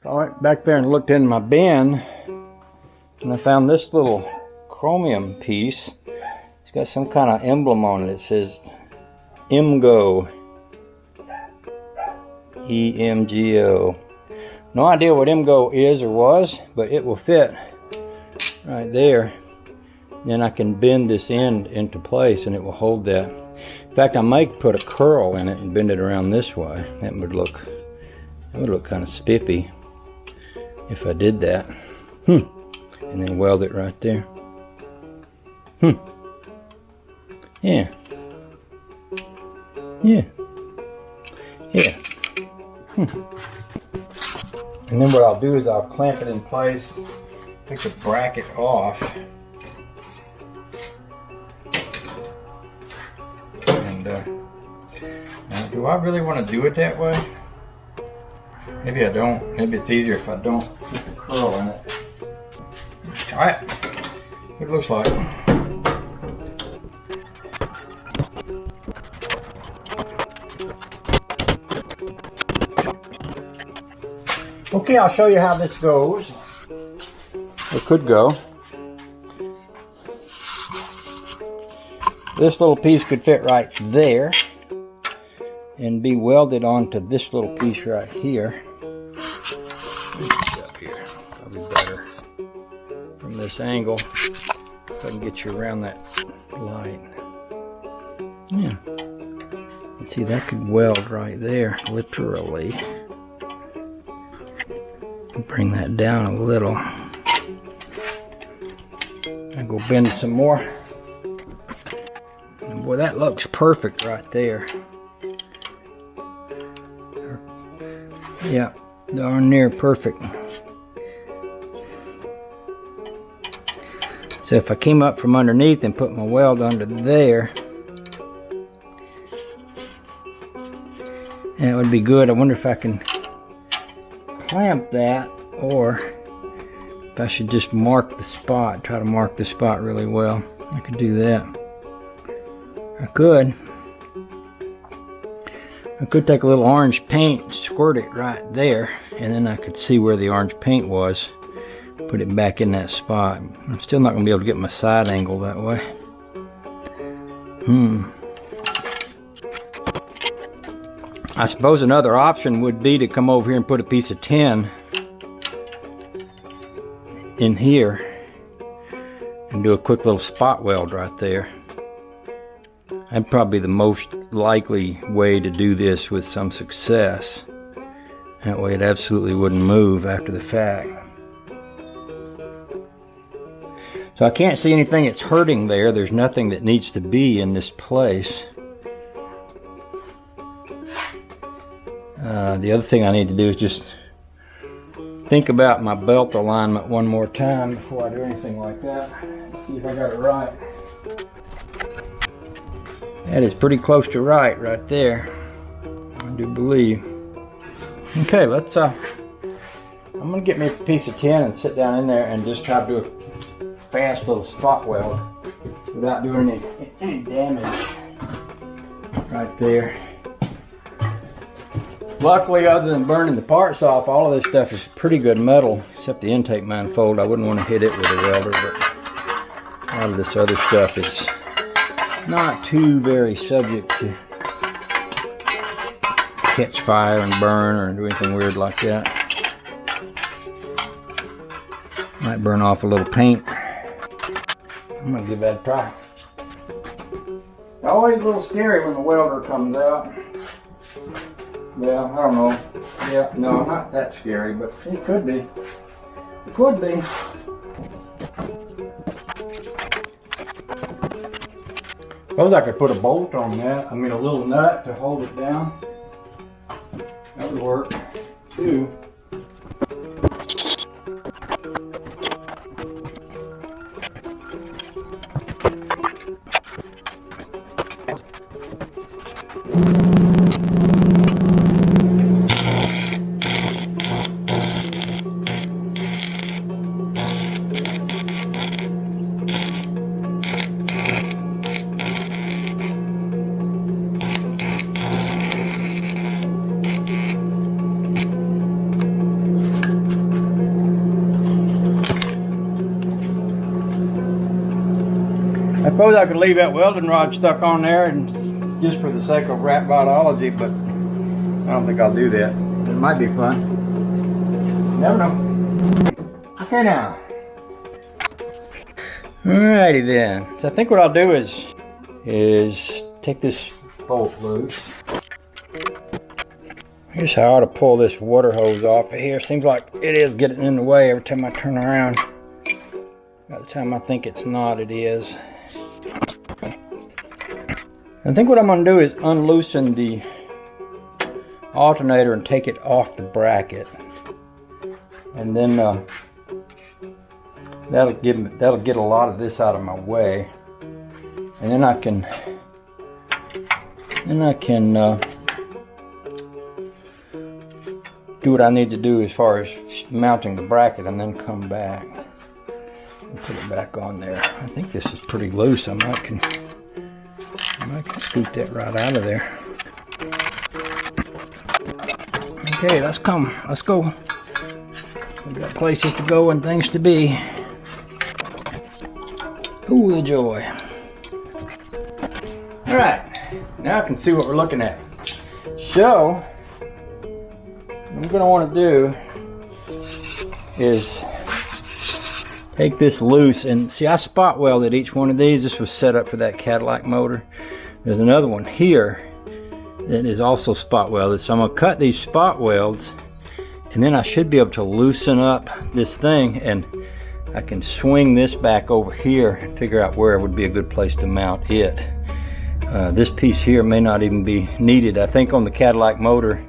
So I went back there and looked in my bin, and I found this little chromium piece. It's got some kind of emblem on it. It says EMGO. E-M-G-O. No idea what EMGO is or was, but it will fit right there. Then I can bend this end into place and it will hold that. In fact, I might put a curl in it and bend it around this way. That would look kind of spiffy if I did that. And then weld it right there. Yeah. Yeah. Yeah. And then what I'll do is I'll clamp it in place, take the bracket off, and now do I really want to do it that way? Maybe I don't. Maybe it's easier if I don't put the curl in it. Try it. What it looks like. Okay, I'll show you how this goes. It could go. This little piece could fit right there and be welded onto this little piece right here. Up here, probably better from this angle. If I can get you around that light. Yeah. Let's see, that could weld right there, literally. Bring that down a little. I go bend some more. And boy, that looks perfect right there. Yeah, darn near perfect. So if I came up from underneath and put my weld under there, that would be good. I wonder if I can clamp that, or if I should just mark the spot, try to mark the spot really well. I could do that. I could take a little orange paint, squirt it right there, and then I could see where the orange paint was, put it back in that spot. I'm still not going to be able to get my side angle that way. I suppose another option would be to come over here and put a piece of tin in here and do a quick little spot weld right there. That'd probably be the most likely way to do this with some success. That way it absolutely wouldn't move after the fact. So I can't see anything that's hurting there. There's nothing that needs to be in this place. The other thing I need to do is just think about my belt alignment one more time before I do anything like that. See if I got it right. That is pretty close to right there. I do believe. Okay, let's I'm gonna get me a piece of tin and sit down in there and just try to do a fast little spot weld without doing any damage right there. Luckily, other than burning the parts off, all of this stuff is pretty good metal, except the intake manifold. I wouldn't want to hit it with a welder, but a lot of this other stuff is not too very subject to catch fire and burn or do anything weird like that. Might burn off a little paint. I'm gonna give that a try. It's always a little scary when the welder comes out. Yeah, I don't know. Yeah, no, not that scary, but it could be. It could be. Suppose I could put a bolt on that. I mean, a little nut to hold it down. That would work too. suppose I could leave that welding rod stuck on there and just for the sake of rat biology, but I don't think I'll do that. It might be fun. Never know. Okay now. Alrighty then. So I think what I'll do is take this bolt loose. Here's how I ought to pull this water hose off of here. Seems like it is getting in the way every time I turn around. By the time I think it's not, it is. I think what I'm going to do is unloosen the alternator and take it off the bracket. And then that'll get a lot of this out of my way. And then I can do what I need to do as far as mounting the bracket, and then come back and put it back on there. I think this is pretty loose. I might can scoop that right out of there. Okay, let's go. We've got places to go and things to be. Ooh, the joy. All right, now I can see what we're looking at. So what I'm going to want to do is take this loose, and see, I spot welded each one of these. This was set up for that Cadillac motor. There's another one here that is also spot welded, so I'm going to cut these spot welds, and then I should be able to loosen up this thing, and I can swing this back over here and figure out where would be a good place to mount it. This piece here may not even be needed. I think on the Cadillac motor,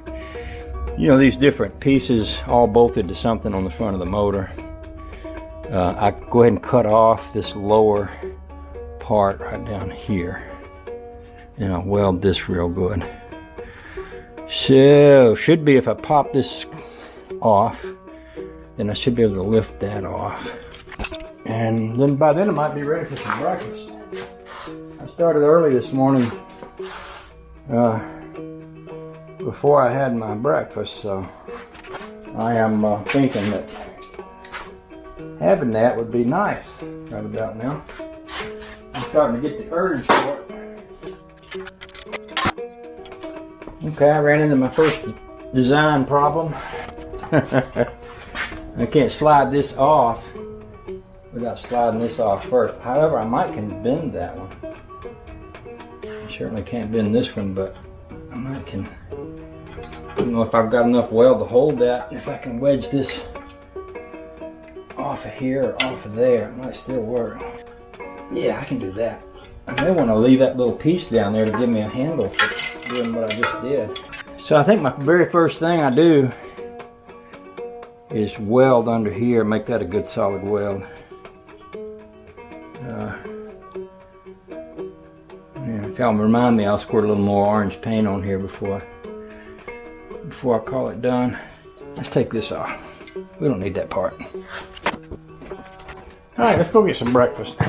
you know, these different pieces all bolted to something on the front of the motor. I go ahead and cut off this lower part right down here, and I'll weld this real good. So should be, if I pop this off, then I should be able to lift that off, and then by then I might be ready for some breakfast. I started early this morning before I had my breakfast, so I am thinking that having that would be nice right about now. I'm starting to get the urge for it. Okay, I ran into my first design problem. I can't slide this off without sliding this off first. However, I might can bend that one. I certainly can't bend this one, but I might can. I don't know if I've got enough weld to hold that. If I can wedge this off of here or off of there, it might still work. Yeah, I can do that. I may want to leave that little piece down there to give me a handle for doing what I just did. So I think my very first thing I do is weld under here, make that a good solid weld. If y'all remind me, I'll squirt a little more orange paint on here before I call it done. Let's take this off. We don't need that part. All right, let's go get some breakfast.